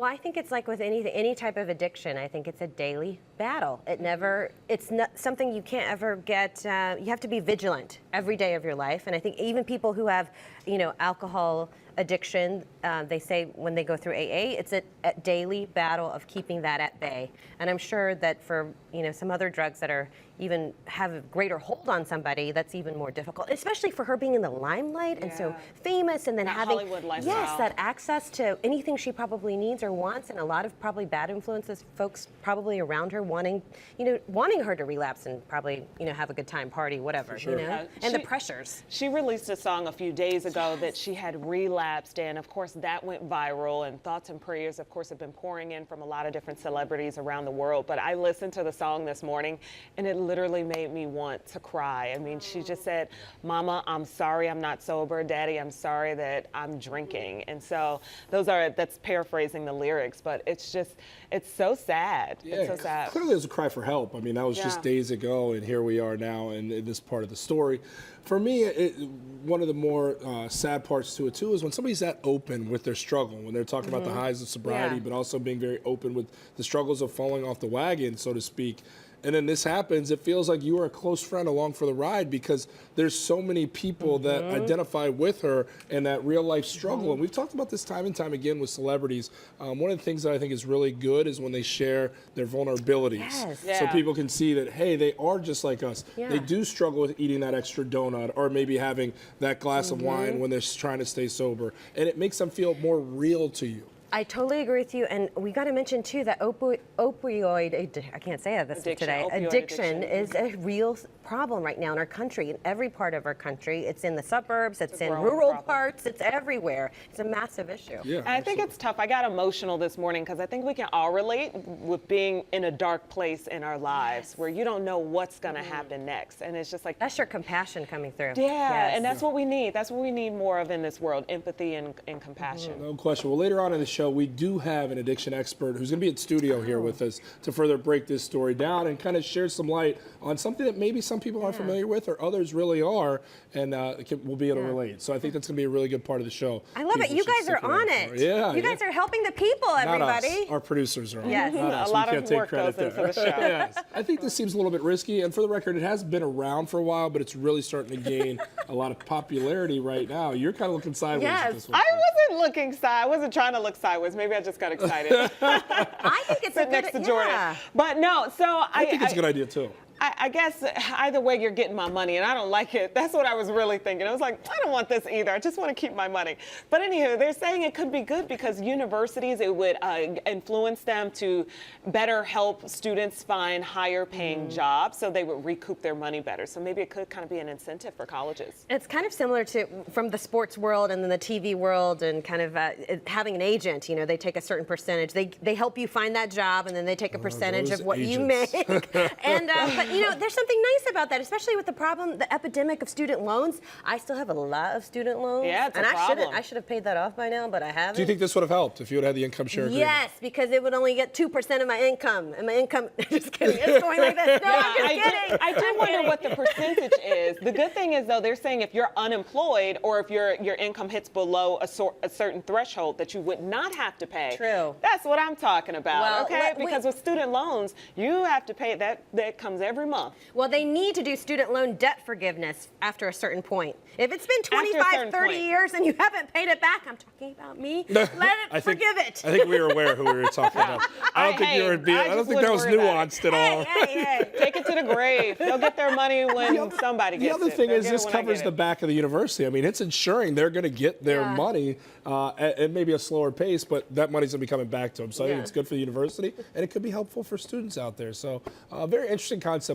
Well, I think it's like with any type of addiction. I think it's a daily battle. It's not something you can't ever get. You have to be vigilant every day of your life. And I think even people who have, alcohol addiction, they say when they go through AA, it's a daily battle of keeping that at bay. And I'm sure that for, some other drugs that are even have a greater hold on somebody, that's even more difficult, especially for her being in the limelight and so famous, and then that having Hollywood lifestyle. Yes, that access to anything she probably needs or wants, and a lot of probably bad influences, folks probably around her wanting her to relapse and probably, have a good time, party, whatever, and the pressures. She released a song a few days ago that she had relapsed in. Of course, that went viral, and thoughts and prayers, of course, have been pouring in from a lot of different celebrities around the world. But I listened to the song this morning, and it literally made me want to cry. I mean, she just said, "Mama, I'm sorry I'm not sober. Daddy, I'm sorry that I'm drinking." And so that's paraphrasing the lyrics, but it's so sad. Yeah, it's so sad. Clearly there's a cry for help. I mean, that was just days ago, and here we are now in this part of the story. For me, one of the more sad parts to it, too, is when somebody's that open with their struggle, when they're talking about the highs of sobriety, but also being very open with the struggles of falling off the wagon, so to speak. And then this happens, it feels like you are a close friend along for the ride, because there's so many people that identify with her and that real life struggle. And we've talked about this time and time again with celebrities. One of the things that I think is really good is when they share their vulnerabilities. Yes. So people can see that, hey, they are just like us. They do struggle with eating that extra donut or maybe having that glass of wine when they're trying to stay sober. And it makes them feel more real to you. I totally agree with you, and we got to mention too that opioid, I can't say this today, addiction is a real problem right now in our country, in every part of our country. It's in the suburbs, it's in rural parts, it's everywhere. It's a massive issue. Yeah, I think it's tough. I got emotional this morning because I think we can all relate with being in a dark place in our lives where you don't know what's going to happen next, and it's just like That's your compassion coming through. Yeah, and that's what we need. That's what we need more of in this world: empathy and compassion. No question. Well, later on in the show, we do have an addiction expert who's going to be in studio here with us to further break this story down and kind of share some light on something that maybe some people aren't familiar with or others really are, and will be able to relate. So I think that's going to be a really good part of the show. I love it. You guys are on it. Yeah. You guys are helping the people, everybody. Not us. Our producers are on Yes. it. Not us. A lot We of can't take work credit goes there. into the show. Yes. I think this seems a little bit risky, and for the record, it has been around for a while, but it's really starting to gain a lot of popularity right now. You're kind of looking sideways at this one. I wasn't looking I wasn't trying to look sideways. Maybe I just got excited. I think it's a good next to Jordan. But no, so I think it's a good idea too. I guess either way you're getting my money, and I don't like it. That's what I was really thinking. I was like, I don't want this either. I just want to keep my money. But anywho, they're saying it could be good because universities, it would influence them to better help students find higher paying jobs, so they would recoup their money better. So maybe it could kind of be an incentive for colleges. It's kind of similar to from the sports world and then the TV world, and kind of having an agent. They take a certain percentage. They help you find that job, and then they take a percentage of what you make. And but there's something nice about that, especially with the epidemic of student loans. I still have a lot of student loans. Yeah, it's a and problem. I should have paid that off by now, but I haven't. Do you think this would have helped if you would have had the income share agreement? Yes, because it would only get 2% of my income, and my income. Just kidding. It's going like this. No, I'm just kidding. I do wonder what the percentage is. The good thing is, though, they're saying if you're unemployed or if your income hits below a certain threshold, that you would not have to pay. True. That's what I'm talking about. Well, okay, because with student loans, you have to pay that comes every month. Well, they need to do student loan debt forgiveness after a certain point. If it's been 25, 30 years and you haven't paid it back, I'm talking about me, forgive it. I think we were aware who we were talking about. I don't think that was nuanced at all. Hey. Take it to the grave. They'll get their money when somebody gets it. The other thing is this covers the back of the university. I mean, it's ensuring they're going to get their money at maybe a slower pace, but that money's going to be coming back to them. So I think it's good for the university, and it could be helpful for students out there. So very interesting concept.